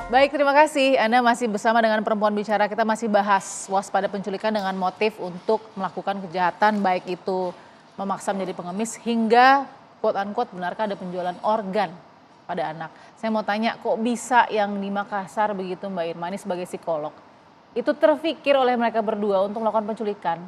Baik, terima kasih. Anda masih bersama dengan Perempuan Bicara. Kita masih bahas waspada penculikan dengan motif untuk melakukan kejahatan, baik itu memaksa menjadi pengemis hingga quote unquote benarkah ada penjualan organ pada anak. Saya mau tanya, kok bisa yang di Makassar begitu Mbak Irma, ini sebagai psikolog, itu terfikir oleh mereka berdua untuk melakukan penculikan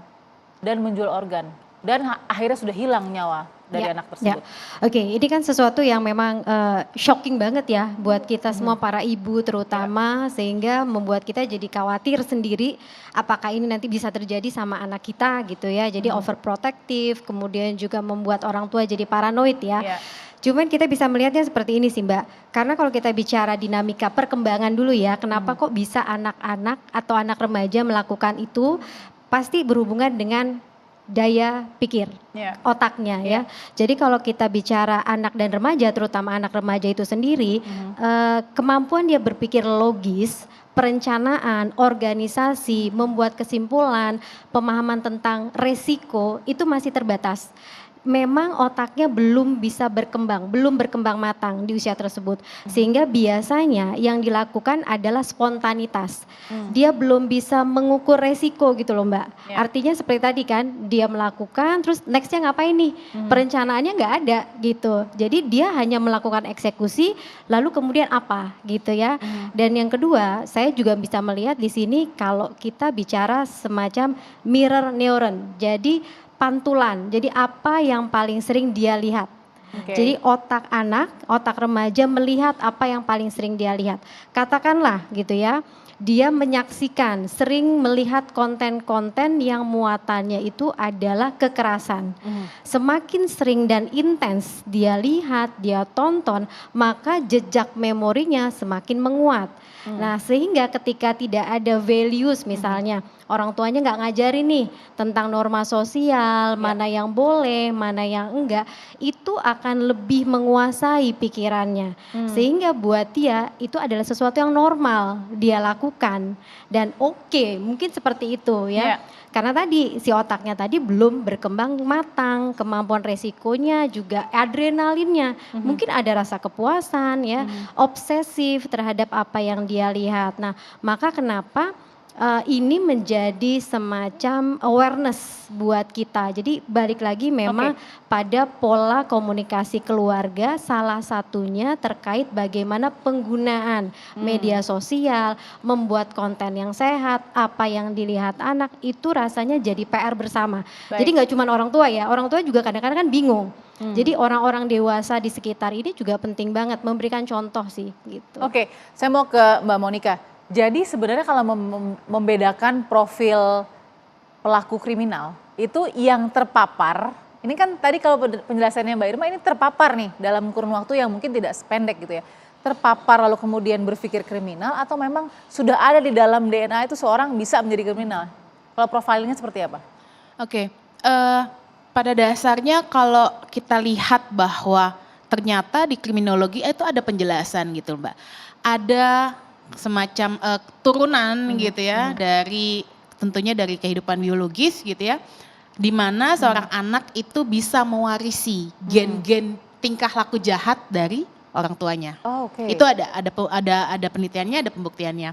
dan menjual organ, dan akhirnya sudah hilang nyawa dari anak tersebut. Oke, ini kan sesuatu yang memang shocking banget ya buat kita semua para ibu terutama, sehingga membuat kita jadi khawatir sendiri apakah ini nanti bisa terjadi sama anak kita gitu ya. Jadi overprotective, kemudian juga membuat orang tua jadi paranoid ya. Cuman kita bisa melihatnya seperti ini sih Mbak, karena kalau kita bicara dinamika perkembangan dulu ya, kenapa kok bisa anak-anak atau anak remaja melakukan itu, pasti berhubungan dengan daya pikir, otaknya ya. Jadi kalau kita bicara anak dan remaja, terutama anak remaja itu sendiri, kemampuan dia berpikir logis, perencanaan, organisasi, membuat kesimpulan, pemahaman tentang resiko itu masih terbatas. Memang otaknya belum bisa berkembang, belum berkembang matang di usia tersebut. Sehingga biasanya yang dilakukan adalah spontanitas. Dia belum bisa mengukur resiko gitu loh Mbak. Artinya seperti tadi kan, dia melakukan terus nextnya ngapain nih? Perencanaannya nggak ada gitu. Jadi dia hanya melakukan eksekusi, lalu kemudian apa gitu ya. Dan yang kedua, saya juga bisa melihat di sini kalau kita bicara semacam mirror neuron. Jadi pantulan, jadi apa yang paling sering dia lihat. Jadi otak anak, otak remaja melihat apa yang paling sering dia lihat. Katakanlah gitu ya, dia menyaksikan, sering melihat konten-konten yang muatannya itu adalah kekerasan. Semakin sering dan intens dia lihat, dia tonton, maka jejak memorinya semakin menguat. Nah sehingga ketika tidak ada values misalnya, orang tuanya nggak ngajarin nih tentang norma sosial, mana yang boleh, mana yang enggak, itu akan lebih menguasai pikirannya. Sehingga buat dia itu adalah sesuatu yang normal dia lakukan. Dan oke, mungkin seperti itu ya. Karena tadi si otaknya tadi belum berkembang matang, kemampuan resikonya juga adrenalinnya. Mungkin ada rasa kepuasan ya, obsesif terhadap apa yang dia lihat. Nah maka kenapa ini menjadi semacam awareness buat kita. Jadi balik lagi memang pada pola komunikasi keluarga, salah satunya terkait bagaimana penggunaan media sosial, membuat konten yang sehat, apa yang dilihat anak itu rasanya jadi PR bersama. Jadi nggak cuma orang tua ya, orang tua juga kadang-kadang kan bingung. Jadi orang-orang dewasa di sekitar ini juga penting banget memberikan contoh sih gitu. Oke, saya mau ke Mbak Monica. Jadi sebenarnya kalau membedakan profil pelaku kriminal, itu yang terpapar, ini kan tadi kalau penjelasannya Mbak Irma ini terpapar nih dalam kurun waktu yang mungkin tidak sependek gitu ya. Terpapar lalu kemudian berpikir kriminal atau memang sudah ada di dalam DNA itu seorang bisa menjadi kriminal? Kalau profilingnya seperti apa? Oke, pada dasarnya kalau kita lihat bahwa ternyata di kriminologi itu ada penjelasan gitu Mbak. Ada semacam turunan gitu ya dari tentunya dari kehidupan biologis gitu ya, di mana seorang anak itu bisa mewarisi gen-gen tingkah laku jahat dari orang tuanya. Itu ada penelitiannya, ada pembuktiannya.